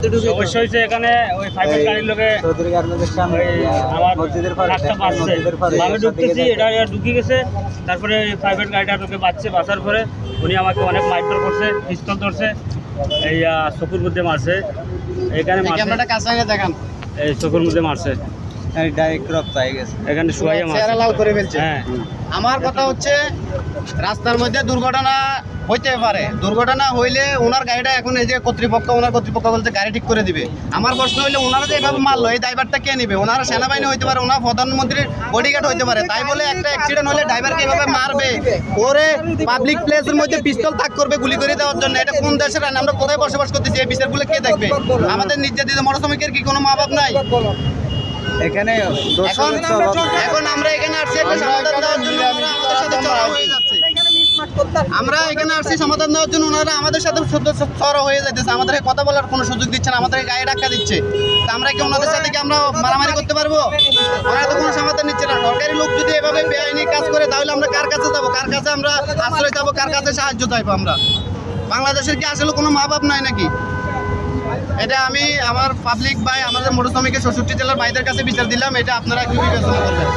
সমস্যা হয়েছে এখানে ওই প্রাইভেট গাড়ির লোকে আমার রাস্তা বাঁচছে আমি ঢুকতেছি এটা ঢুকে গেছে। তারপরে প্রাইভেট গাড়িটা ঢুকে বাঁচার পরে উনি আমাকে অনেক মারধর করছে, পিস্তল ধরছে, এই চকুর মধ্যে মারছে, এখানে দেখান এই চকুর মধ্যে মারছে, এখানে শুয়াইয়া মারছে। হ্যাঁ, আমার কথা হচ্ছে রাস্তার মধ্যে দুর্ঘটনা হইতে পারে, দুর্ঘটনা হইলে ওনার গাড়িটা এখন এই যে ওনার কর্তৃপক্ষ বলতে গাড়ি ঠিক করে দিবে। আমার প্রশ্ন হইলে ওনারা যে এভাবে মারলো এই ড্রাইভারটা কে নিবে? ওনারা সেনাবাহিনী হইতে পারে, ওনার প্রধানমন্ত্রীর বডিগার্ড হইতে পারে, তাই বলে একটা অ্যাক্সিডেন্ট হলে ড্রাইভারকে এভাবে মারবে, ওরে পাবলিক প্লেসের মধ্যে পিস্তল তাক করবে গুলি করে দেওয়ার জন্য? এটা কোন দেশের আইন? আমরা কোথায় বসবাস করতেছি? এই বিচারগুলো কে দেখবে? আমাদের নির্যাতিত মনোশ্রমিকের কি কোনো মা বাপ নাই? এখানে এখন আমরা এখানে আসছি একটা সমাধান দেওয়ার জন্য, আমাদের সাথে চড়া হয়ে যাচ্ছে। আমরা এখানে আসছি সমাধান দেওয়ার জন্য, ওনারা আমাদের সাথে চড়া হয়ে যাইতেছে, আমাদেরকে কথা বলার কোনো সুযোগ দিচ্ছে না, আমাদেরকে গায়ে ধাক্কা দিচ্ছে। তা আমরা কি ওনাদের সাথে কি আমরা মারামারি করতে পারবো? ওনারা তো কোনো সমাধান নিচ্ছে না। সরকারি লোক যদি এভাবে বেআইনি কাজ করে তাহলে আমরা কার কাছে যাবো? কার কাছে আমরা আশ্রয় যাবো? কার কাছে সাহায্য চাইবো? আমরা বাংলাদেশের কি আসলে কোনো মা বাপ নাই নাকি? এটা আমি আমার পাবলিক ভাই, আমাদের মোটর শ্রমিকের ৬৬ জেলার ভাইদের কাছে বিচার দিলাম, এটা আপনারা একটু বিবেচনা করবেন।